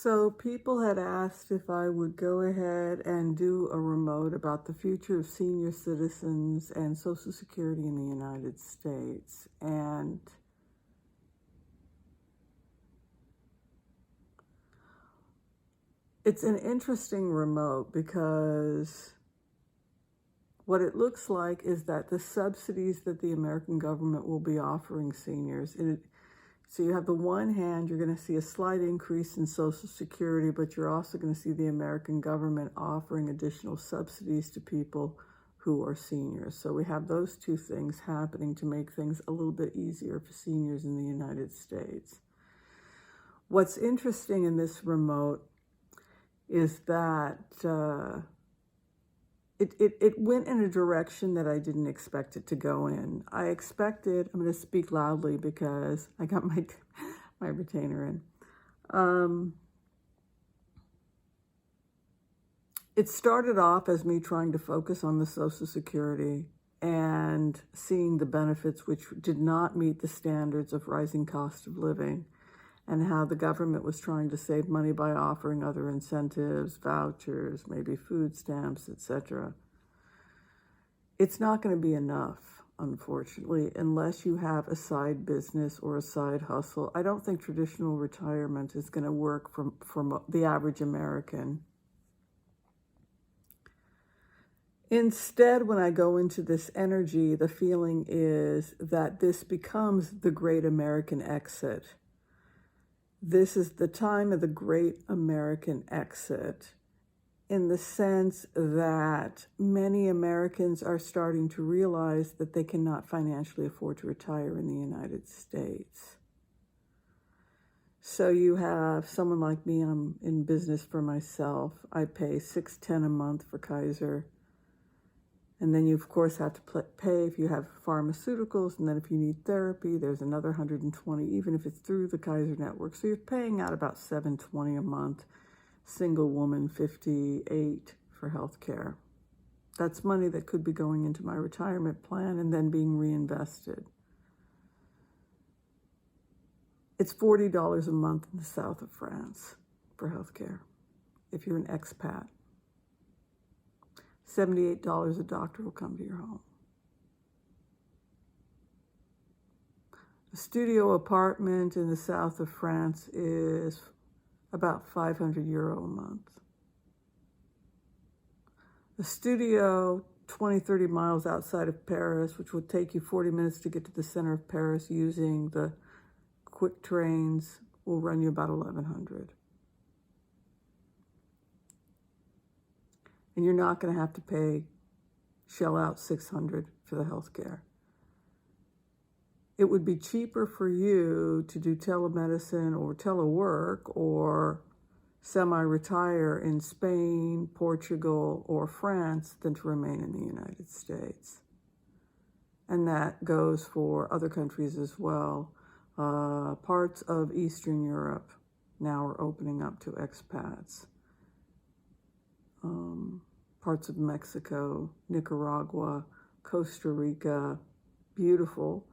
So people had asked if I would go ahead and do a remote about the future of senior citizens and Social Security in the United States. And it's an interesting remote because what it looks like is that the subsidies that the American government will be offering seniors, so you have the one hand, you're going to see a slight increase in Social Security, but you're also going to see the American government offering additional subsidies to people who are seniors. So we have those two things happening to make things a little bit easier for seniors in the United States. What's interesting in this remote is that it went in a direction that I didn't expect it to go in. I expected, I'm going to speak loudly because I got my retainer in. It started off as me trying to focus on the Social Security and seeing the benefits which did not meet the standards of rising cost of living, and how the government was trying to save money by offering other incentives, vouchers, maybe food stamps, etc. It's not going to be enough, unfortunately, unless you have a side business or a side hustle. I don't think traditional retirement is going to work for the average American. Instead, when I go into this energy, the feeling is that this becomes the great American exit. This is the time of the great American exit, in the sense that many Americans are starting to realize that they cannot financially afford to retire in the United States. So you have someone like me, I'm in business for myself. I pay $610 a month for Kaiser. And then you, of course, have to pay if you have pharmaceuticals. And then if you need therapy, there's another $120, even if it's through the Kaiser network. So you're paying out about $720 a month. Single woman, $58 for health care. That's money that could be going into my retirement plan and then being reinvested. It's $40 a month in the south of France for health care if you're an expat. $78 a doctor will come to your home. A studio apartment in the south of France is about €500 a month. A studio 20, 30 miles outside of Paris, which would take you 40 minutes to get to the center of Paris using the quick trains, will run you about $1,100. And you're not going to have to shell out $600 for the health care. It would be cheaper for you to do telemedicine or telework or semi-retire in Spain, Portugal, or France than to remain in the United States. And that goes for other countries as well. Parts of Eastern Europe now are opening up to expats. Parts of Mexico, Nicaragua, Costa Rica, beautiful.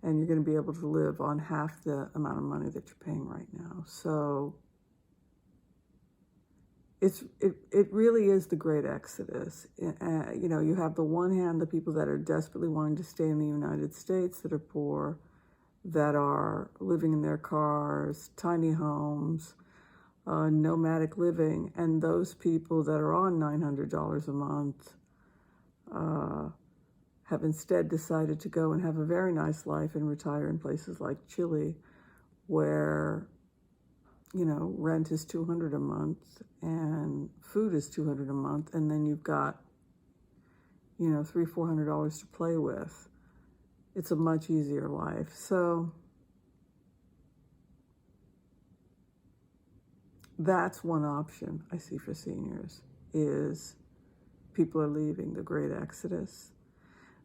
And you're going to be able to live on half the amount of money that you're paying right now. So it really is the great exodus. You have the one hand, the people that are desperately wanting to stay in the United States that are poor, that are living in their cars, tiny homes, nomadic living, and those people that are on $900 a month have instead decided to go and have a very nice life and retire in places like Chile, where, rent is $200 a month and food is $200 a month, and then you've got, $300, $400 to play with. It's a much easier life. So that's one option I see for seniors, is people are leaving, the great exodus.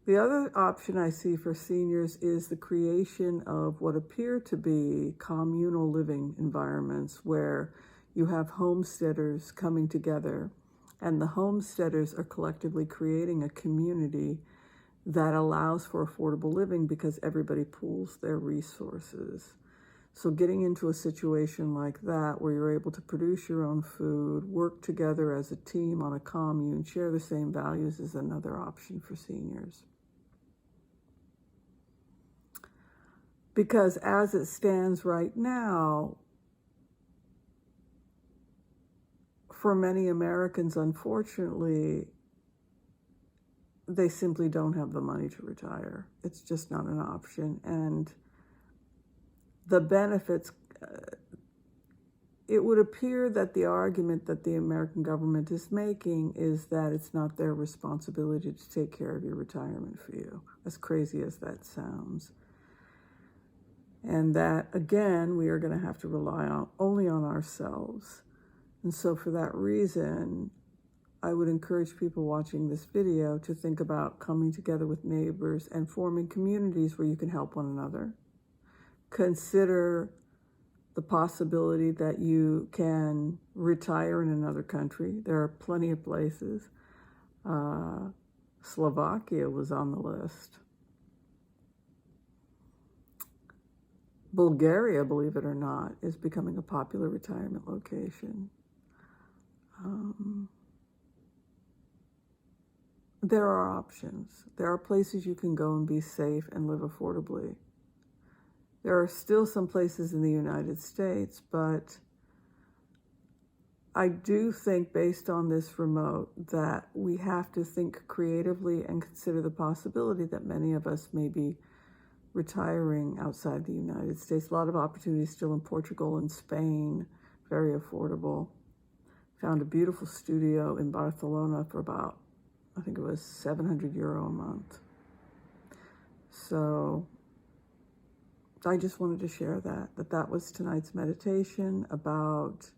The other option I see for seniors is the creation of what appear to be communal living environments where you have homesteaders coming together, and the homesteaders are collectively creating a community that allows for affordable living because everybody pools their resources. So getting into a situation like that, where you're able to produce your own food, work together as a team on a commune, share the same values, is another option for seniors. Because as it stands right now, for many Americans, unfortunately, they simply don't have the money to retire. It's just not an option. And the benefits, it would appear that the argument that the American government is making is that it's not their responsibility to take care of your retirement for you, as crazy as that sounds. And that, again, we are going to have to rely only on ourselves. And so for that reason, I would encourage people watching this video to think about coming together with neighbors and forming communities where you can help one another. Consider the possibility that you can retire in another country. There are plenty of places. Slovakia was on the list. Bulgaria, believe it or not, is becoming a popular retirement location. There are options. There are places you can go and be safe and live affordably. There are still some places in the United States, but I do think, based on this remote, that we have to think creatively and consider the possibility that many of us may be retiring outside the United States. A lot of opportunities still in Portugal and Spain, very affordable. Found a beautiful studio in Barcelona for about, I think it was €700 a month. So I just wanted to share that was tonight's meditation about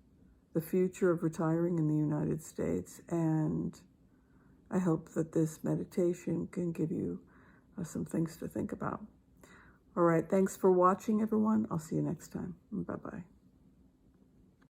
the future of retiring in the United States. And I hope that this meditation can give you some things to think about. All right, thanks for watching, everyone. I'll see you next time. Bye-bye.